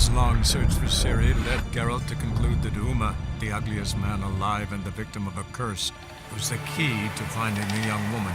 His long search for Ciri led Geralt to conclude that Uma, the ugliest man alive and the victim of a curse, was the key to finding the young woman.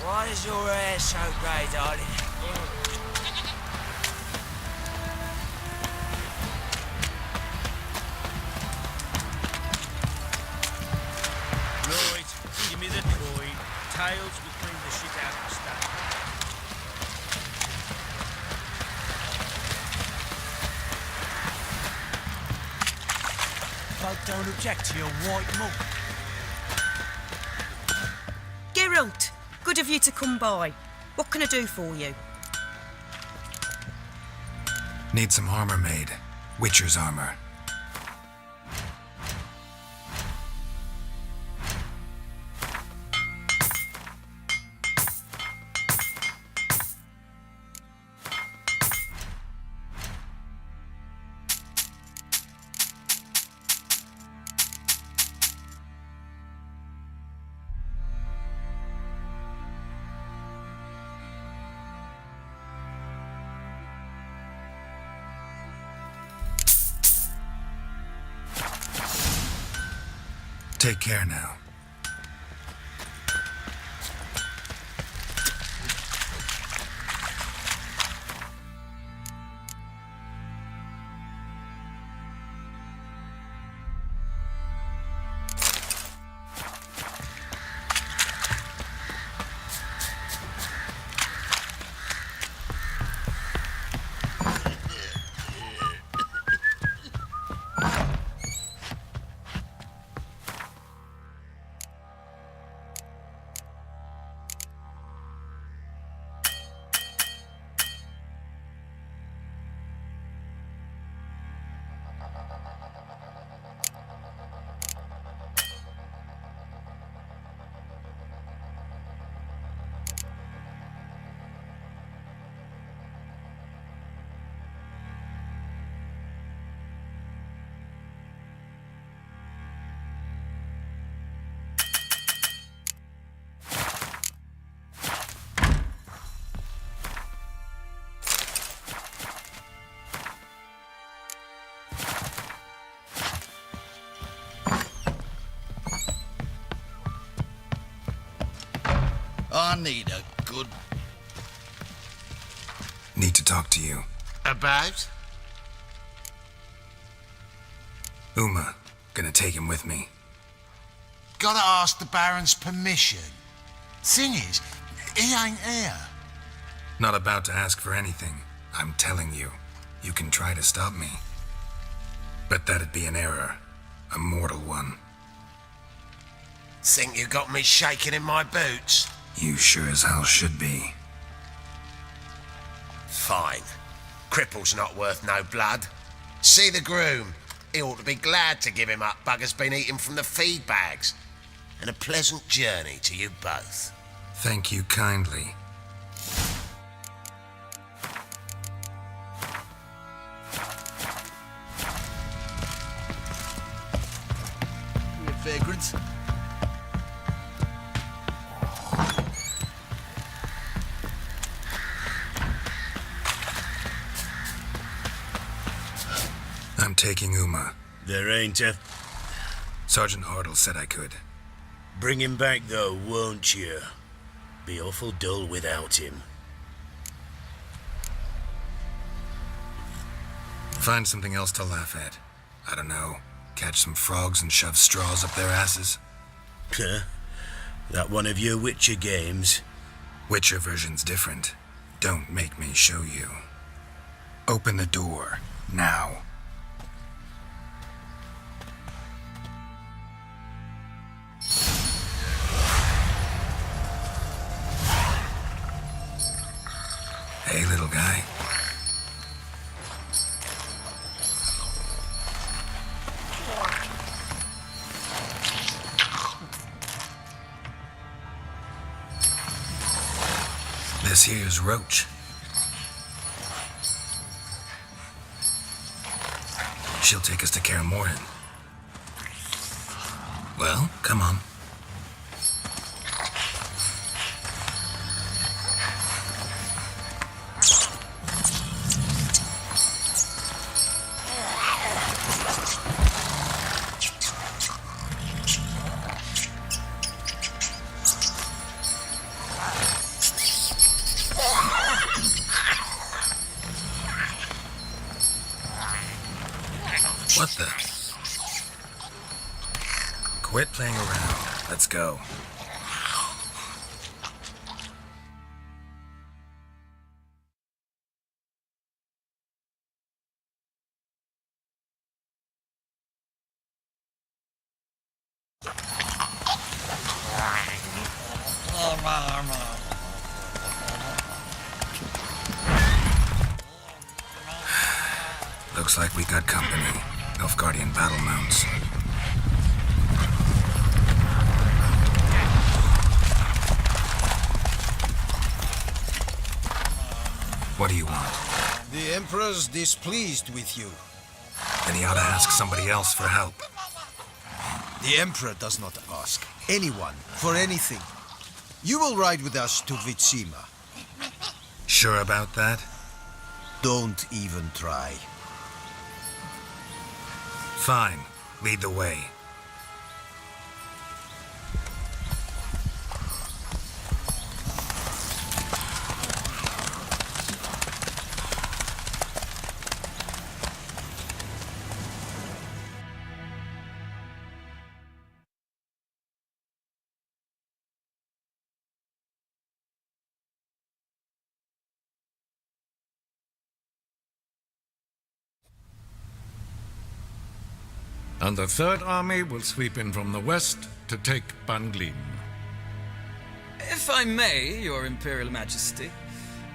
Why is your hair so grey, darling? Right, give me the coin. Tails will clean the shit out of the stack. Folk don't object to your white mug. Geralt, good of you to come by. What can I do for you? Need some armor made. Witcher's armor. Take care now. I need a good... Need to talk to you. About? Uma, gonna take him with me. Gotta ask the Baron's permission. Thing is, he ain't here. Not about to ask for anything. I'm telling you. You can try to stop me. But that'd be an error. A mortal one. Think you got me shaking in my boots? You sure as hell should be. Fine. Cripple's not worth no blood. See the groom. He ought to be glad to give him up. Bugger's been eating from the feed bags. And a pleasant journey to you both. Thank you kindly. Your vagrants. I'm taking Uma. There ain't a... Sergeant Hartle said I could. Bring him back though, won't you? Be awful dull without him. Find something else to laugh at. I don't know. Catch some frogs and shove straws up their asses. Huh? That one of your Witcher games? Witcher version's different. Don't make me show you. Open the door. Now. This here's Roach. She'll take us to Kaer Morhen. Well, come on. What the? Quit playing around. Let's go. Looks like we got company. Nilfgaardian battle mounts. What do you want? The Emperor's displeased with you. Then he ought to ask somebody else for help. The Emperor does not ask anyone for anything. You will ride with us to Vitsima. Sure about that? Don't even try. Fine. Lead the way. And the Third Army will sweep in from the west to take Banglin. If I may, Your Imperial Majesty,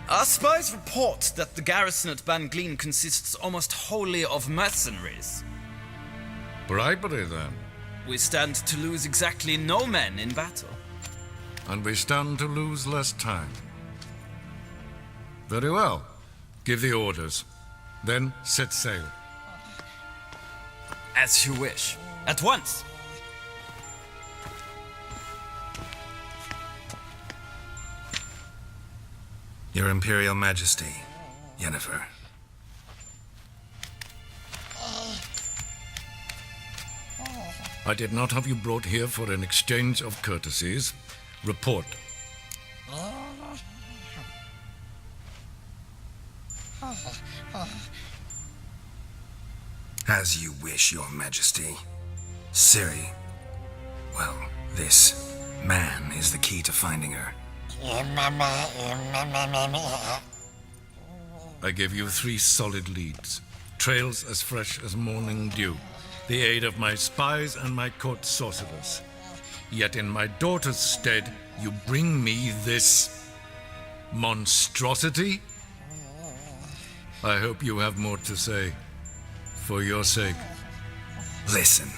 our spies report that the garrison at Banglin consists almost wholly of mercenaries. Bribery, then. We stand to lose exactly no men in battle. And we stand to lose less time. Very well. Give the orders. Then set sail. As you wish. At once. Your Imperial Majesty, Yennefer. I did not have you brought here for an exchange of courtesies. Report. As you wish, Your Majesty. Ciri, well, this man is the key to finding her. I give you 3 solid leads. Trails as fresh as morning dew. The aid of my spies and my court sorcerers. Yet in my daughter's stead, you bring me this monstrosity? I hope you have more to say. For your sake. Listen,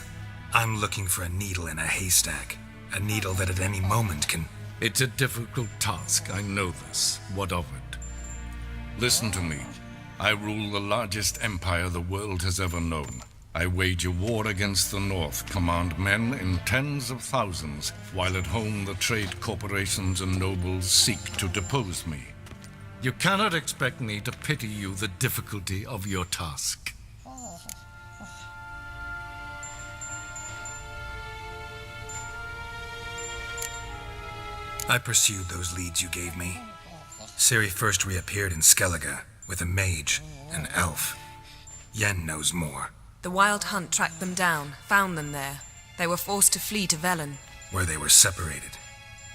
I'm looking for a needle in a haystack. A needle that at any moment can... It's a difficult task, I know this. What of it? Listen to me. I rule the largest empire the world has ever known. I wage a war against the North, command men in tens of thousands, while at home the trade corporations and nobles seek to depose me. You cannot expect me to pity you the difficulty of your task. I pursued those leads you gave me. Ciri first reappeared in Skellige with a mage, an elf. Yen knows more. The Wild Hunt tracked them down, found them there. They were forced to flee to Velen. Where they were separated.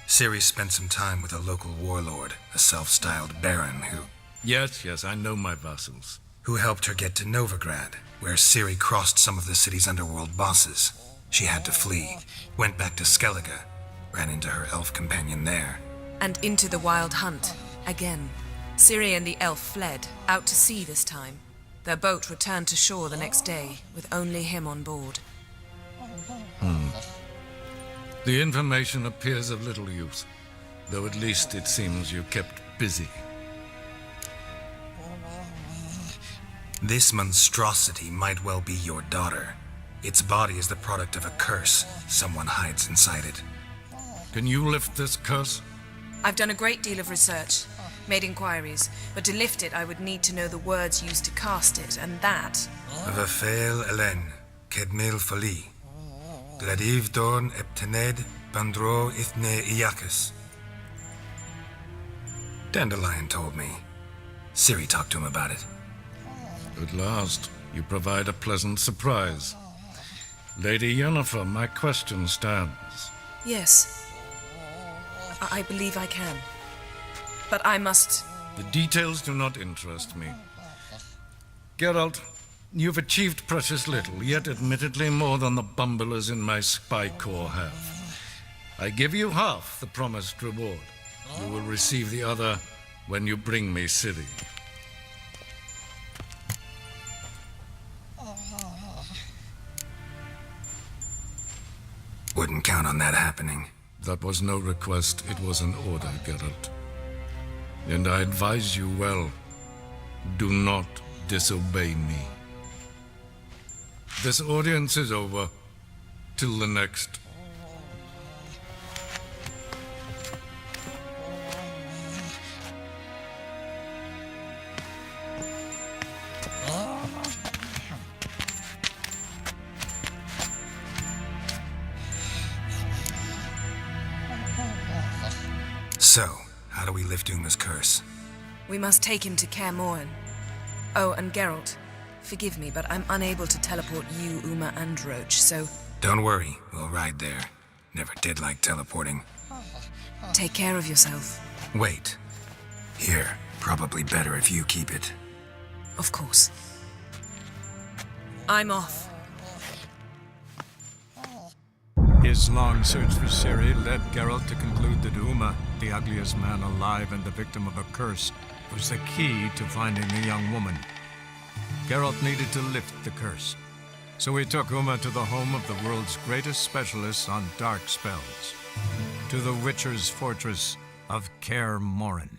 Ciri spent some time with a local warlord, a self-styled baron who... Yes, I know my vassals. Who helped her get to Novigrad, where Ciri crossed some of the city's underworld bosses. She had to flee, went back to Skellige, ran into her elf companion there. And into the Wild Hunt, again. Ciri and the elf fled, out to sea this time. Their boat returned to shore the next day, with only him on board. The information appears of little use, though at least it seems you kept busy. This monstrosity might well be your daughter. Its body is the product of a curse. Someone hides inside it. Can you lift this curse? I've done a great deal of research, made inquiries, but to lift it I would need to know the words used to cast it, and that... Vafel Elen, Kedmil Fali. Gladiv Dorn Eptened, Bandro Ithne Iakis. Dandelion told me. Ciri talked to him about it. At last, you provide a pleasant surprise. Lady Yennefer, my question stands. Yes. I believe I can. But I must... The details do not interest me. Geralt, you've achieved precious little, yet admittedly more than the bumblers in my spy corps have. I give you half the promised reward. You will receive the other when you bring me Ciri. Wouldn't count on that happening. That was no request, it was an order, Geralt. And I advise you well, do not disobey me. This audience is over. Till the next. So, how do we lift Uma's curse? We must take him to Kaer Morhen. Oh, and Geralt, forgive me, but I'm unable to teleport you, Uma, and Roach, so... Don't worry, we'll ride there. Never did like teleporting. Take care of yourself. Wait. Here, probably better if you keep it. Of course. I'm off. His long search for Ciri led Geralt to conclude that Uma, the ugliest man alive and the victim of a curse, was the key to finding the young woman. Geralt needed to lift the curse, so he took Uma to the home of the world's greatest specialist on dark spells, to the Witcher's fortress of Kaer Morhen.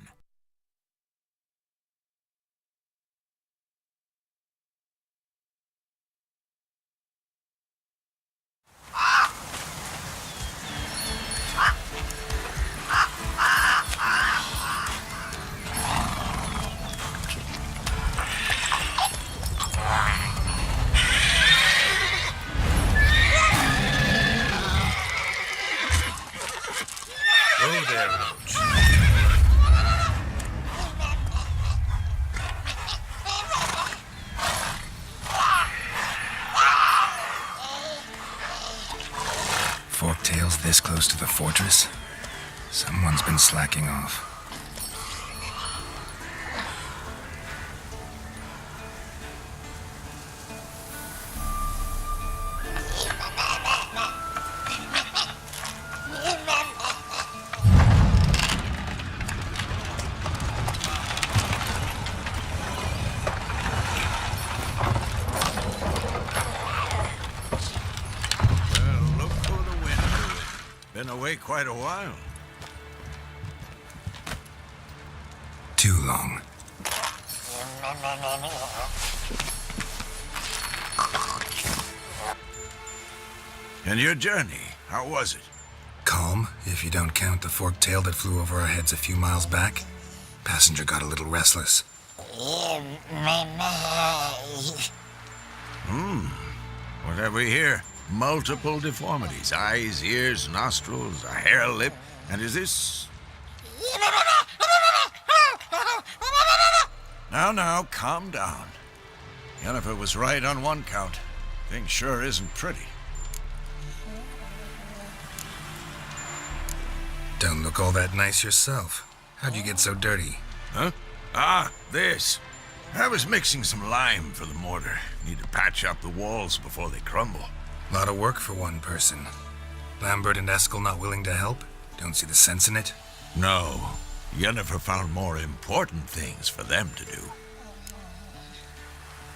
Forktails this close to the fortress? Someone's been slacking off. Been away quite a while. Too long. And your journey, how was it? Calm, if you don't count the forked tail that flew over our heads a few miles back. Passenger got a little restless. What have we here? Multiple deformities. Eyes, ears, nostrils, a hair lip. And is this... Now, calm down. Yennefer was right on one count. Thing sure isn't pretty. Don't look all that nice yourself. How'd you get so dirty? Huh? Ah, this. I was mixing some lime for the mortar. Need to patch up the walls before they crumble. Lot of work for one person. Lambert and Eskel not willing to help? Don't see the sense in it? No. Yennefer found more important things for them to do.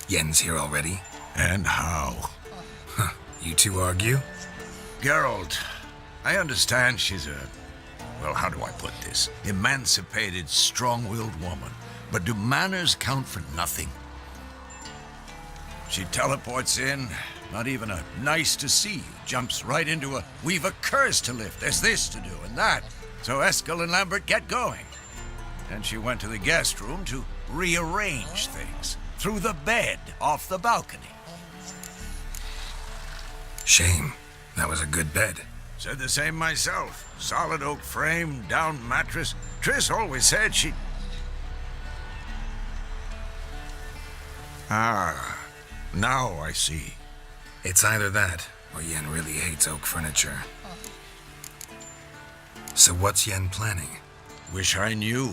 Yen's here already? And how? Huh. You two argue? Geralt, I understand she's a well, how do I put this? Emancipated, strong-willed woman. But do manners count for nothing? She teleports in, not even a nice to see you, jumps right into a we've a curse to lift, there's this to do and that. So Eskel and Lambert get going. Then she went to the guest room to rearrange things. Through the bed, off the balcony. Shame. That was a good bed. Said the same myself. Solid oak frame, down mattress. Triss always said she... Ah, now I see. It's either that, or Yen really hates oak furniture. So what's Yen planning? Wish I knew.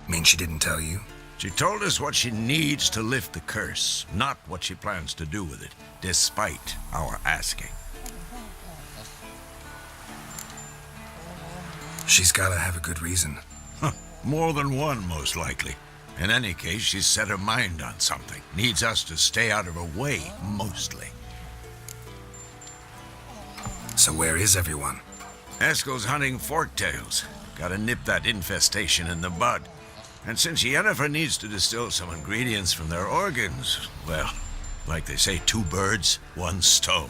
Mean she didn't tell you? She told us what she needs to lift the curse, not what she plans to do with it, despite our asking. She's gotta have a good reason. More than one, most likely. In any case, she's set her mind on something. Needs us to stay out of her way, mostly. So where is everyone? Eskel's hunting forktails. Gotta nip that infestation in the bud. And since Yennefer needs to distill some ingredients from their organs, well, like they say, 2 birds, 1 stone.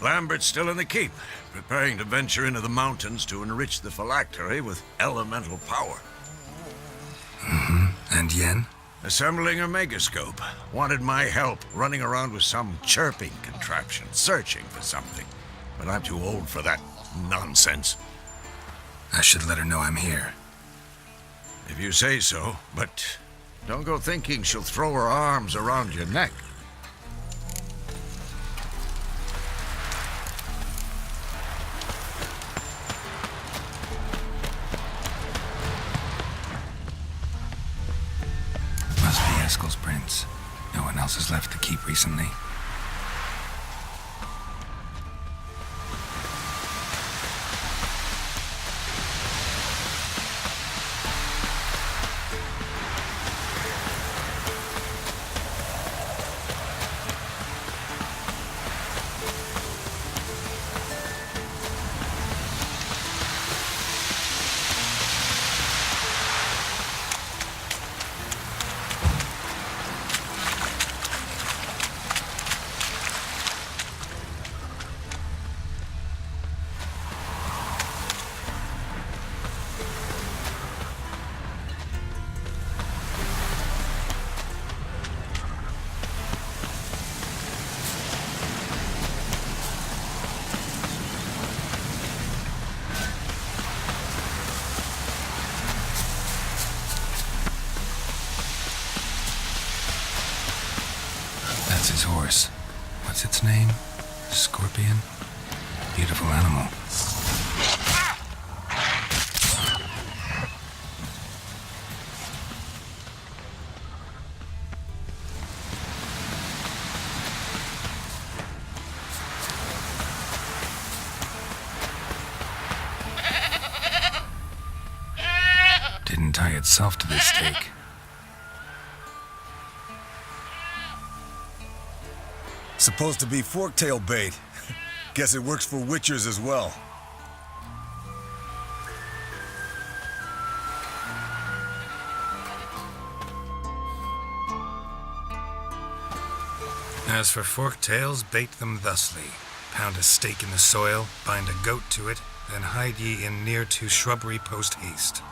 Lambert's still in the keep, preparing to venture into the mountains to enrich the phylactery with elemental power. And Yen? Assembling a megascope. Wanted my help running around with some chirping contraption, searching for something. But I'm too old for that nonsense. I should let her know I'm here. If you say so, but don't go thinking she'll throw her arms around your neck. Must be Eskel's prince. No one else has left the keep recently. That's his horse. What's its name? Scorpion? Beautiful animal. Didn't tie itself to this stake. Supposed to be forktail bait. Guess it works for witchers as well. As for forktails, bait them thusly. Pound a stake in the soil, bind a goat to it, then hide ye in near to shrubbery post haste.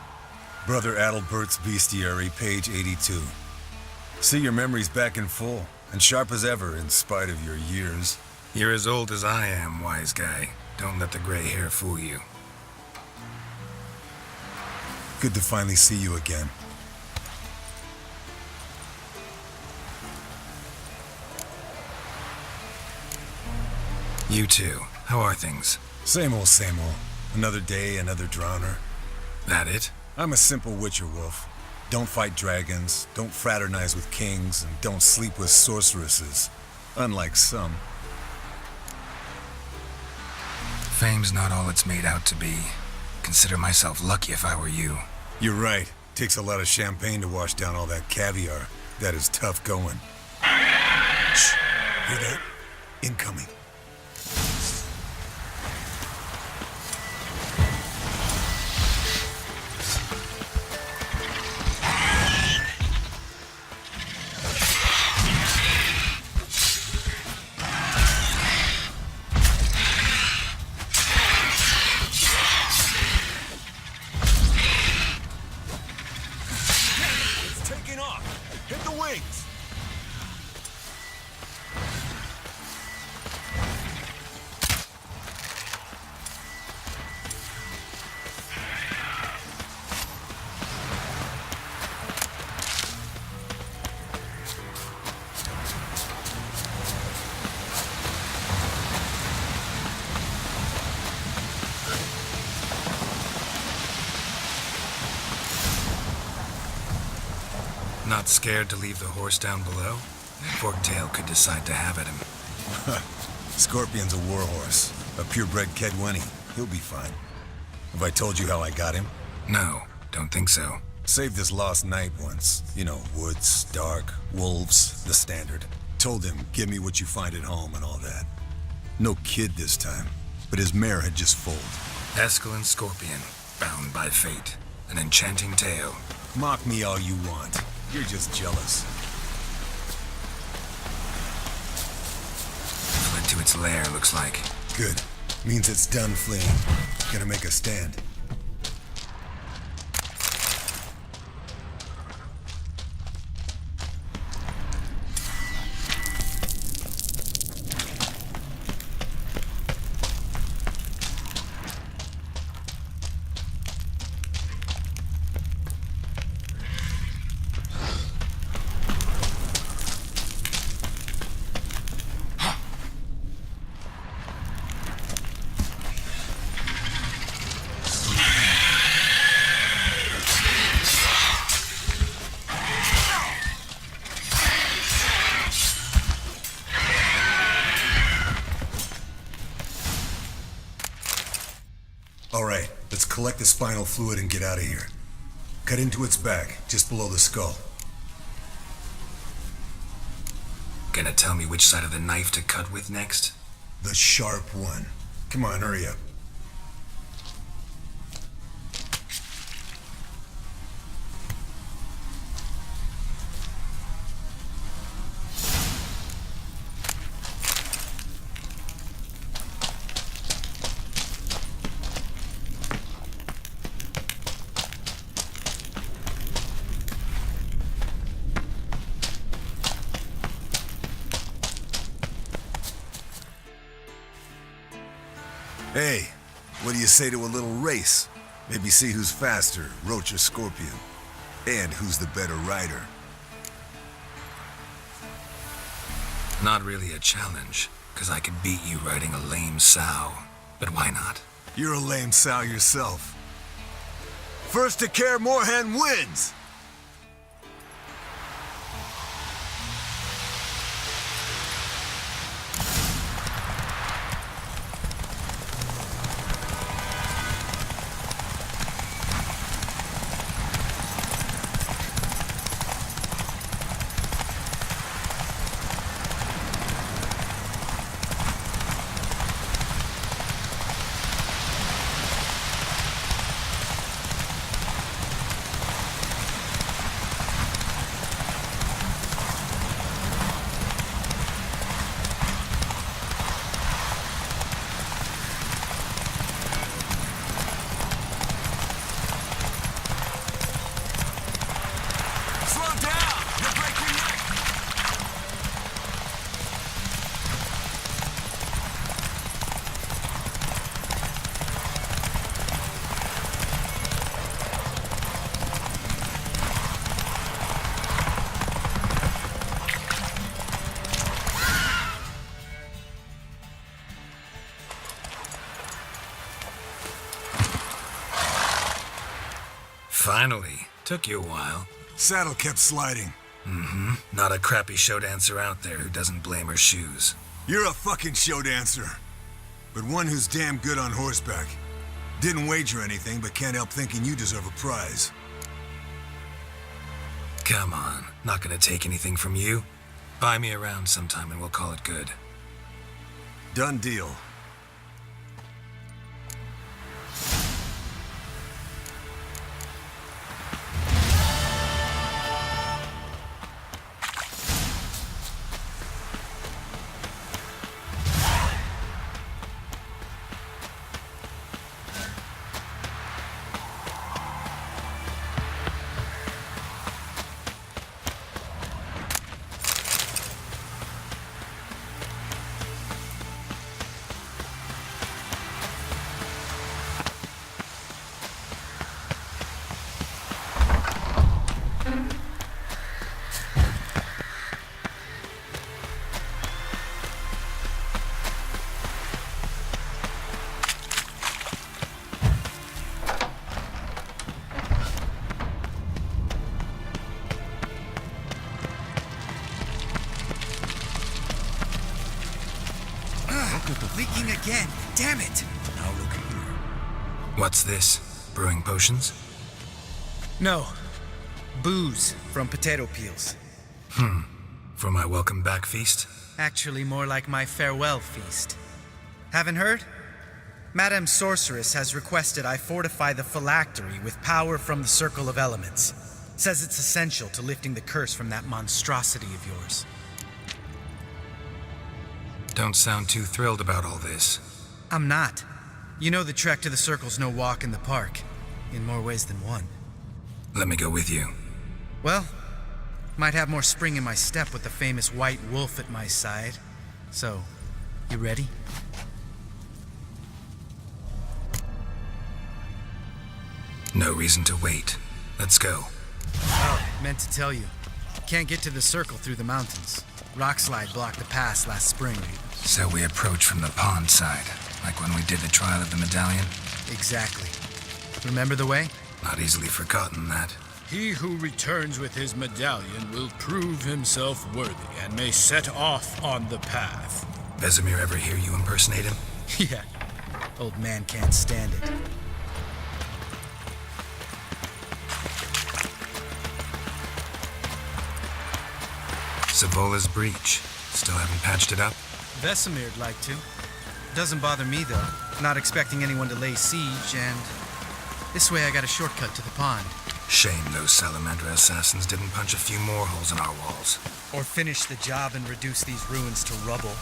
Brother Adalbert's Bestiary, page 82. See your memories back in full, and sharp as ever in spite of your years. You're as old as I am, wise guy. Don't let the gray hair fool you. Good to finally see you again. You too. How are things? Same old, same old. Another day, another drowner. That it? I'm a simple witcher wolf. Don't fight dragons, don't fraternize with kings, and don't sleep with sorceresses. Unlike some. Fame's not all it's made out to be. Consider myself lucky if I were you. You're right. Takes a lot of champagne to wash down all that caviar. That is tough going. Shh. Hear that? Incoming. Not scared to leave the horse down below? Forktail could decide to have at him. Scorpion's a warhorse, a purebred Kedwenny. He'll be fine. Have I told you how I got him? No, don't think so. Saved this lost knight once. You know, woods, dark, wolves, the standard. Told him, give me what you find at home and all that. No kid this time, but his mare had just foaled. Eskel and Scorpion, bound by fate. An enchanting tale. Mock me all you want. You're just jealous. Fled to its lair, looks like. Good. Means it's done fleeing. Gonna make a stand. All right, let's collect the spinal fluid and get out of here. Cut into its back, just below the skull. Gonna tell me which side of the knife to cut with next? The sharp one. Come on, hurry up. Hey, what do you say to a little race? Maybe see who's faster, Roach or Scorpion. And who's the better rider. Not really a challenge, because I could beat you riding a lame sow. But why not? You're a lame sow yourself. First to Care Moorhen wins! Finally. Took you a while. Saddle kept sliding. Mm-hmm. Not a crappy show dancer out there who doesn't blame her shoes. You're a fucking show dancer. But one who's damn good on horseback. Didn't wager anything, but can't help thinking you deserve a prize. Come on. Not gonna take anything from you. Buy me around sometime and we'll call it good. Done deal. Leaking again. Damn it. Now look here. What's this? Brewing potions? No. Booze from potato peels. For my welcome back feast? Actually, more like my farewell feast. Haven't heard? Madame Sorceress has requested I fortify the phylactery with power from the Circle of Elements. Says it's essential to lifting the curse from that monstrosity of yours. Don't sound too thrilled about all this. I'm not. You know the trek to the Circle's no walk in the park. In more ways than one. Let me go with you. Well, might have more spring in my step with the famous white wolf at my side. So, you ready? No reason to wait. Let's go. Oh, meant to tell you. Can't get to the Circle through the mountains. Rockslide blocked the pass last spring. So we approach from the pond side, like when we did the trial of the medallion? Exactly. Remember the way? Not easily forgotten, that. He who returns with his medallion will prove himself worthy and may set off on the path. Vesemir ever hear you impersonate him? Yeah. Old man can't stand it. Savola's breach. Still haven't patched it up? Vesemir'd like to. Doesn't bother me, though. Not expecting anyone to lay siege, and this way I got a shortcut to the pond. Shame those Salamander assassins didn't punch a few more holes in our walls. Or finish the job and reduce these ruins to rubble.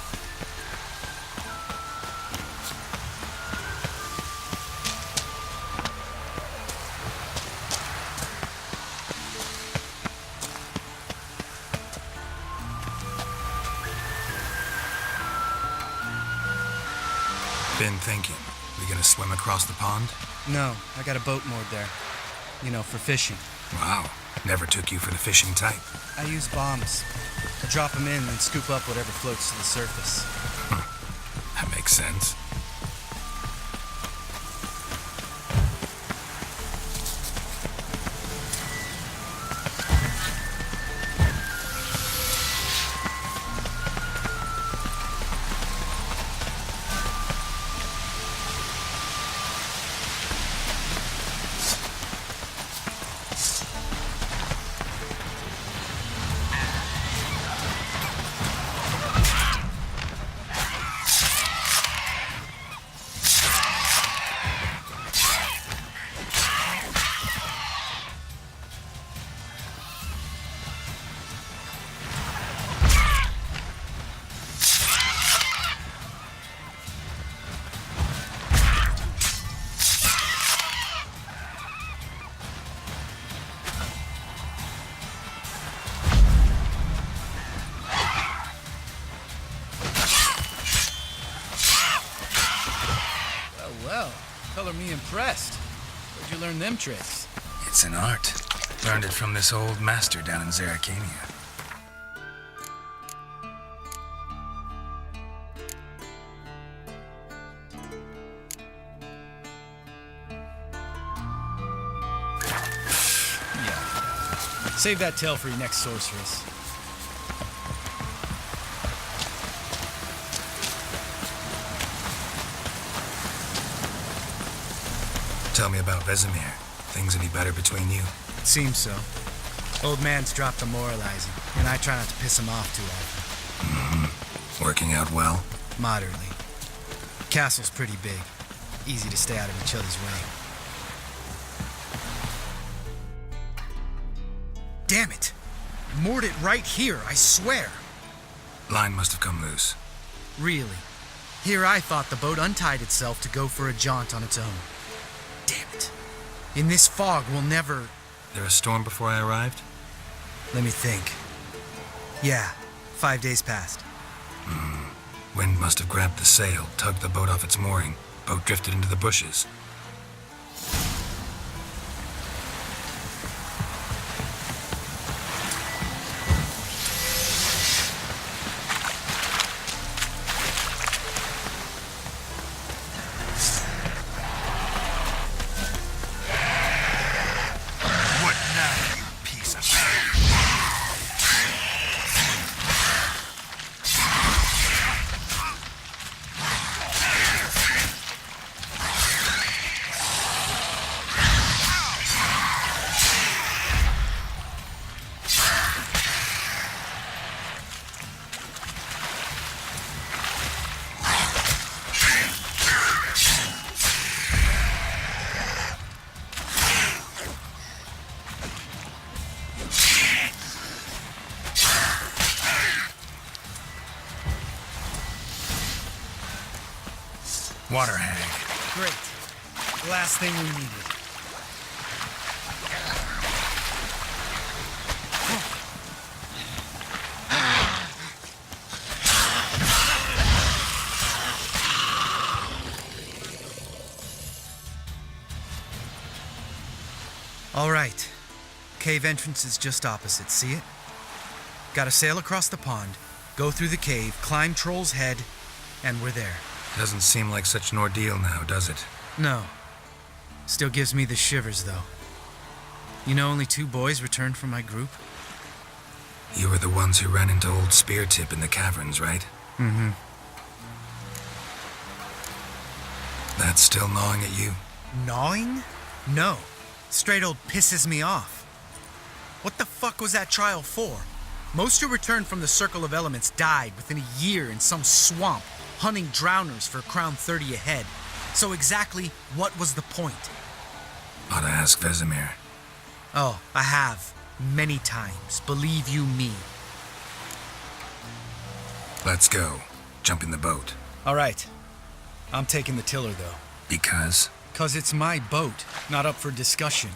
Been thinking. We gonna swim across the pond? No, I got a boat moored there. You know, for fishing. Wow. Never took you for the fishing type. I use bombs. I drop them in and scoop up whatever floats to the surface. That makes sense. Well, color me impressed. Where'd you learn them tricks? It's an art. Learned it from this old master down in Zerrikania. Yeah. Save that tale for your next sorceress. Tell me about Vesemir. Things any better between you? Seems so. Old man's dropped the moralizing, and I try not to piss him off too often. Working out well? Moderately. Castle's pretty big. Easy to stay out of each other's way. Damn it! Moored it right here, I swear! Line must have come loose. Really? Here I thought the boat untied itself to go for a jaunt on its own. Damn it. In this fog, we'll never... There a storm before I arrived? Let me think. Yeah, 5 days passed. Wind must have grabbed the sail, tugged the boat off its mooring. Boat drifted into the bushes. Water hag. Great. The last thing we needed. All right. Cave entrance is just opposite, see it? Gotta sail across the pond, go through the cave, climb Troll's Head, and we're there. Doesn't seem like such an ordeal now, does it? No. Still gives me the shivers, though. You know only 2 boys returned from my group? You were the ones who ran into old Speartip in the caverns, right? Mm-hmm. That's still gnawing at you? Gnawing? No. Straight old pisses me off. What the fuck was that trial for? Most who returned from the Circle of Elements died within a year in some swamp, hunting drowners for crown 30 a head. So exactly what was the point? Ought to ask Vesemir. Oh, I have. Many times. Believe you me. Let's go. Jump in the boat. All right. I'm taking the tiller, though. Because? 'Cause it's my boat, not up for discussion.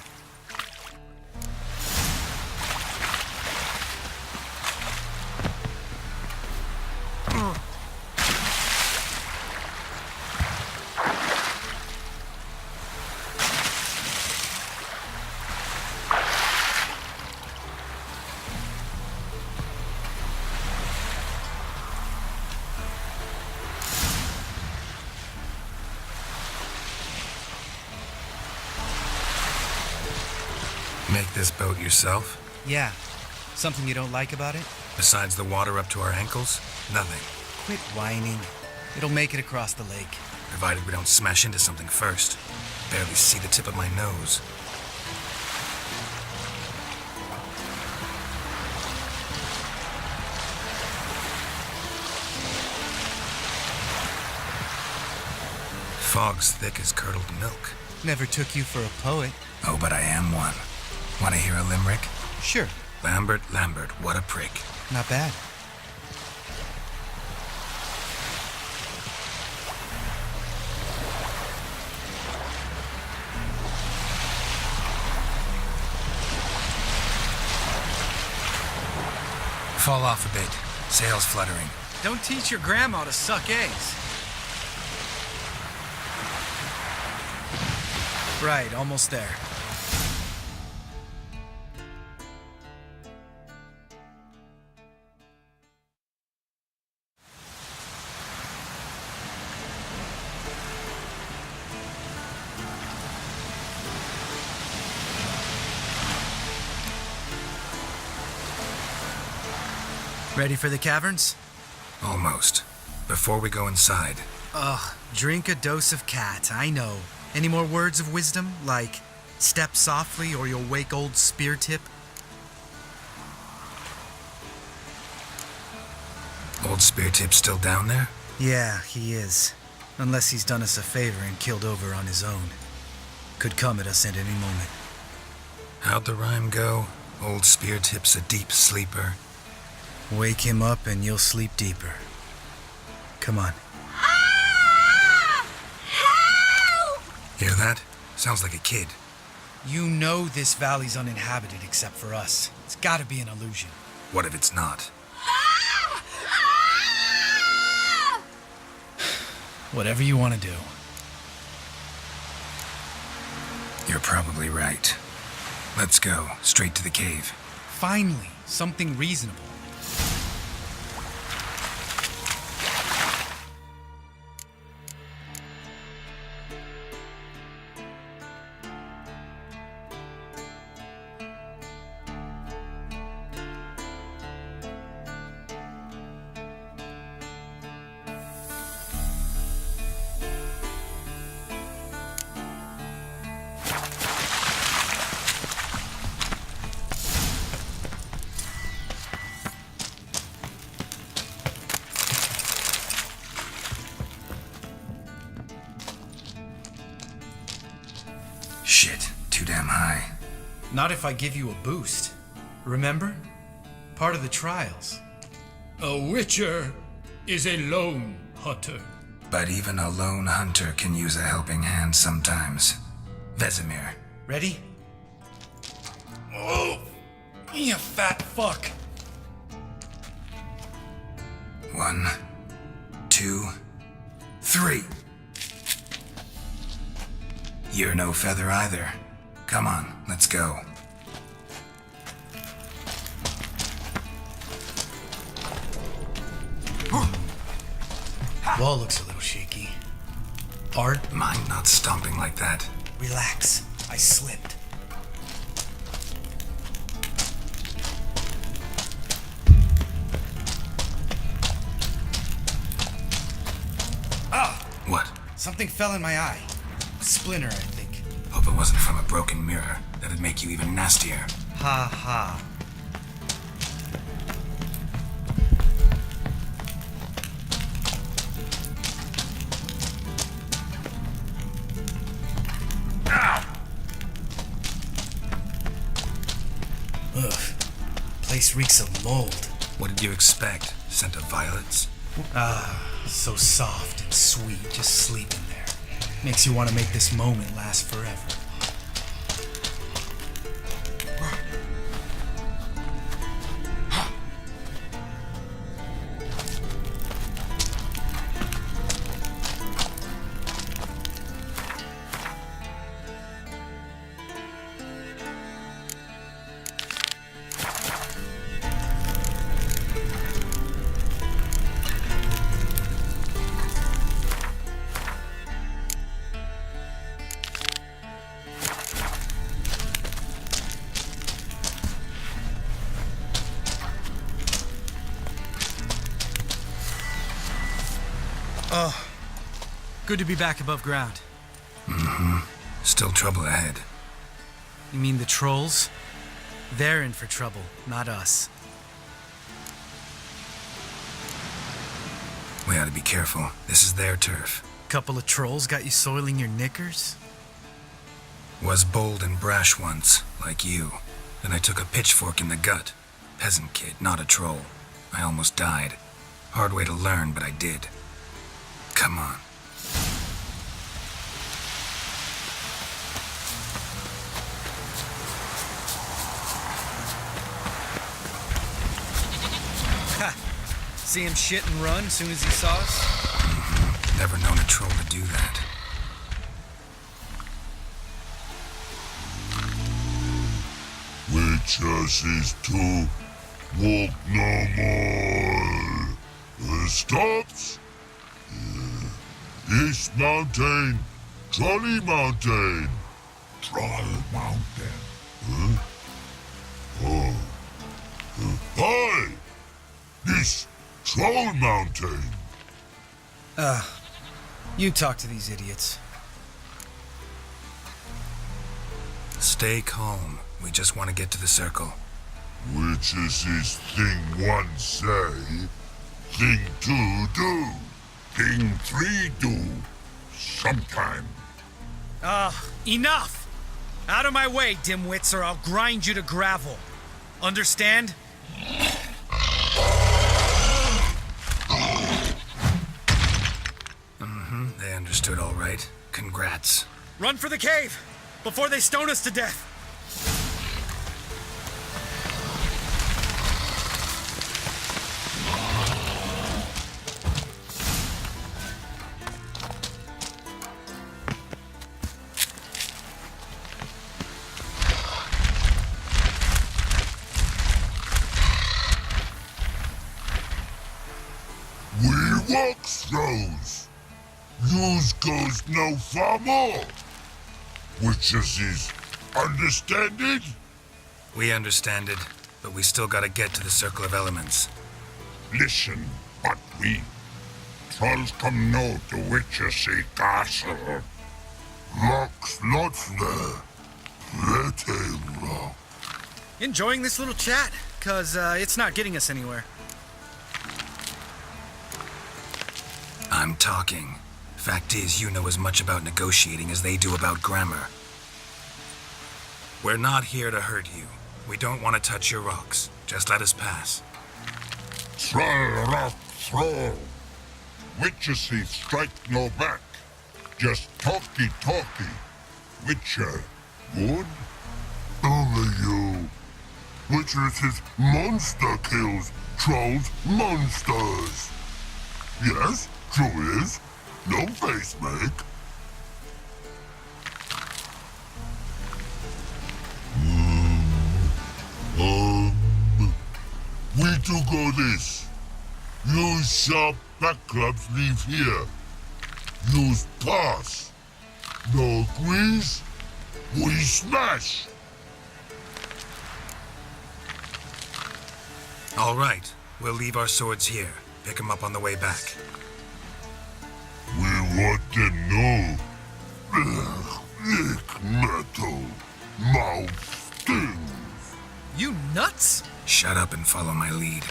Make this boat yourself? Yeah. Something you don't like about it? Besides the water up to our ankles? Nothing. Quit whining. It'll make it across the lake. Provided we don't smash into something first. Barely see the tip of my nose. Fog's thick as curdled milk. Never took you for a poet. Oh, but I am one. Want to hear a limerick? Sure. Lambert, Lambert, what a prick. Not bad. Fall off a bit. Sails fluttering. Don't teach your grandma to suck eggs. Right, almost there. Ready for the caverns? Almost. Before we go inside. Ugh, drink a dose of cat, I know. Any more words of wisdom, like step softly or you'll wake old Speartip? Old Speartip still down there? Yeah, he is. Unless he's done us a favor and killed over on his own. Could come at us at any moment. How'd the rhyme go? Old Speartip's a deep sleeper. Wake him up and you'll sleep deeper. Come on. Hear that? Sounds like a kid. You know this valley's uninhabited except for us. It's gotta be an illusion. What if it's not? Whatever you want to do. You're probably right. Let's go, straight to the cave. Finally, something reasonable. Shit, too damn high. Not if I give you a boost. Remember? Part of the trials. A witcher is a lone hunter. But even a lone hunter can use a helping hand sometimes. Vesemir. Ready? Oh, you fat fuck. 1, 2, 3. You're no feather either. Come on, let's go. Wall looks a little shaky. Hard? Mind not stomping like that. Relax. I slipped. Ah! What? Something fell in my eye. A splinter, I think. Hope it wasn't from a broken mirror. That'd make you even nastier. Ha ha. Ugh. Place reeks of mold. What did you expect? Scent of violets? Ah, so soft and sweet, just sleeping there. Makes you want to make this moment last forever. Oh, good to be back above ground. Mm-hmm. Still trouble ahead. You mean the trolls? They're in for trouble, not us. We ought to be careful. This is their turf. Couple of trolls got you soiling your knickers? Was bold and brash once, like you. Then I took a pitchfork in the gut. Peasant kid, not a troll. I almost died. Hard way to learn, but I did. Come on. Ha! See him shit and run as soon as he saw us? Mm-hmm. Never known a troll to do that. Witches is to walk no more. Stops. East Mountain, Trolley Mountain. Troll Mountain. Huh? Oh. Hi! This Troll Mountain. You talk to these idiots. Stay calm. We just want to get to the circle. Witches is thing one say, thing two do, thing three do, sometime. Enough! Out of my way, dimwits, or I'll grind you to gravel. Understand? Mm-hmm. They understood all right. Congrats. Run for the cave! Before they stone us to death! We walk throws. Yous goes no far more. Witches is understand it? We understand it, but we still gotta get to the Circle of Elements. Listen, but we trolls come no to Witches castle. Locks not there. Let him rock. Enjoying this little chat? Cause it's not getting us anywhere. I'm talking. Fact is, you know as much about negotiating as they do about grammar. We're not here to hurt you. We don't want to touch your rocks. Just let us pass. Troll rock troll. Witcher says strike no back. Just talky. Witcher, good? Only you. Witcher says monster kills, trolls monsters. Yes, true is. No face make. We to go this. Use sharp back clubs leave here. Use pass. No agrees, we smash. All right, we'll leave our swords here. Pick them up on the way back. We want them know. Lick metal. Mouth stings. You nuts? Shut up and follow my lead.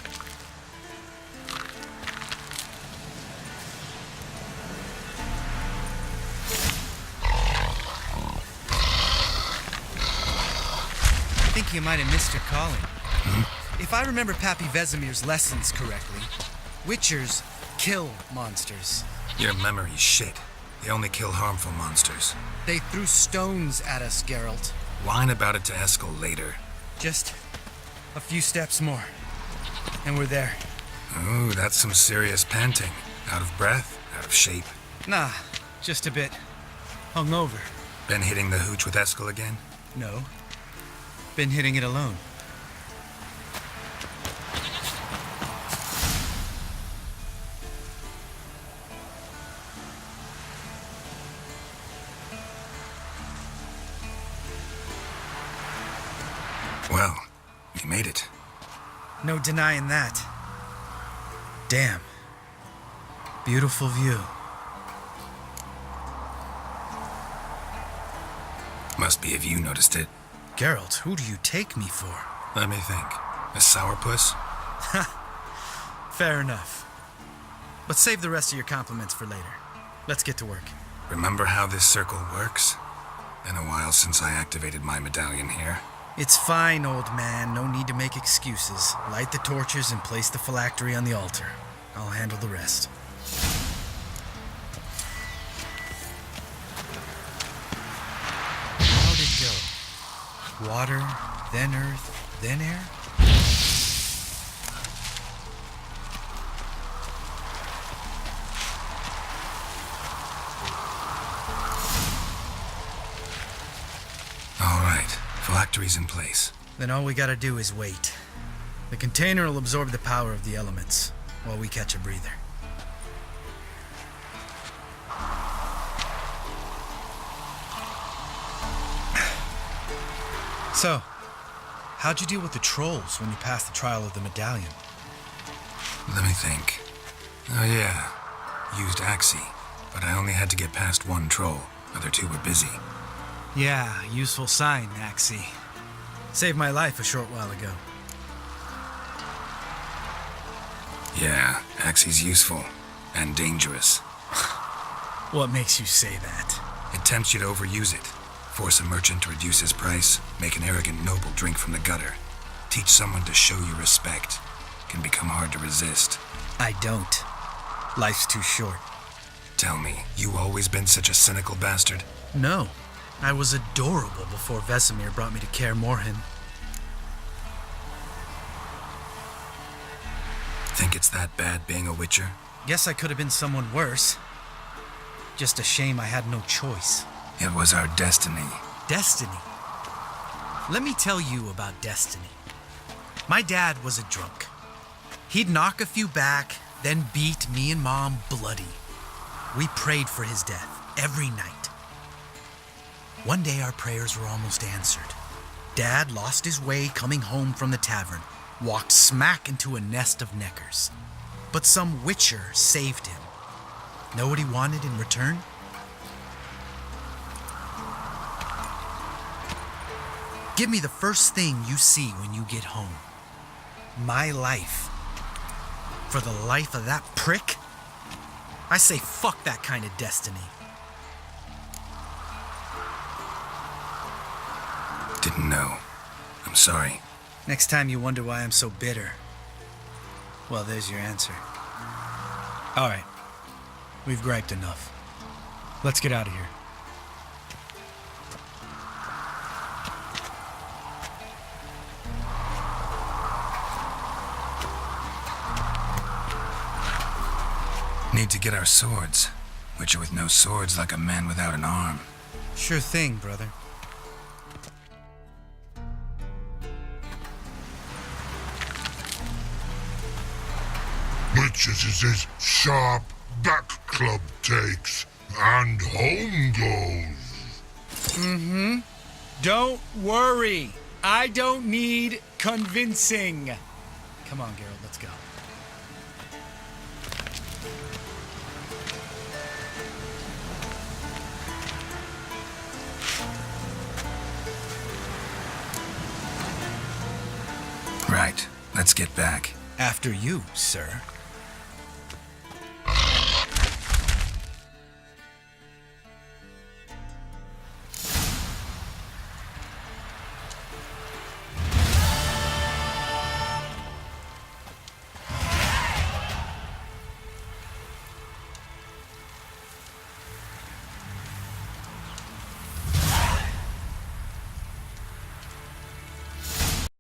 I think you might have missed your calling. If I remember Pappy Vesemir's lessons correctly, Witchers kill monsters. Your memory's shit. They only kill harmful monsters. They threw stones at us, Geralt. Whine about it to Eskel later. Just a few steps more, and we're there. Ooh, that's some serious panting. Out of breath? Out of shape? Nah, just a bit hungover. Been hitting the hooch with Eskel again? No. Been hitting it alone. Well, you made it. No denying that. Damn. Beautiful view. Must be if you noticed it. Geralt, who do you take me for? Let me think. A sourpuss? Fair enough. But save the rest of your compliments for later. Let's get to work. Remember how this circle works? Been a while since I activated my medallion here. It's fine, old man. No need to make excuses. Light the torches and place the phylactery on the altar. I'll handle the rest. How'd it go? Water, then earth, then air? All right. Phylactery's in place. Then all we gotta do is wait. The container will absorb the power of the elements, while we catch a breather. So, how'd you deal with the trolls when you passed the trial of the medallion? Let me think. Oh yeah. Used Axie, but I only had to get past one troll. Other two were busy. Yeah, useful sign, Axie. Saved my life a short while ago. Yeah, Axie's useful. And dangerous. What makes you say that? It tempts you to overuse it. Force a merchant to reduce his price. Make an arrogant noble drink from the gutter. Teach someone to show you respect. Can become hard to resist. I don't. Life's too short. Tell me, you always been such a cynical bastard? No. I was adorable before Vesemir brought me to Kaer Morhen. Think it's that bad being a Witcher? Guess I could have been someone worse. Just a shame I had no choice. It was our destiny. Destiny? Let me tell you about destiny. My dad was a drunk. He'd knock a few back, then beat me and Mom bloody. We prayed for his death every night. One day our prayers were almost answered. Dad lost his way coming home from the tavern, walked smack into a nest of neckers. But some Witcher saved him. Know what he wanted in return? Give me the first thing you see when you get home. My life. For the life of that prick? I say fuck that kind of destiny. Didn't know. I'm sorry. Next time you wonder why I'm so bitter, well, there's your answer. All right, We've griped enough. Let's get out of here. Need to get our swords. Witcher with no swords like a man without an arm. Sure thing, brother. Witches is his sharp back club takes, and home goes. Don't worry. I don't need convincing. Come on, Geralt, let's go. Right. Let's get back. After you, sir.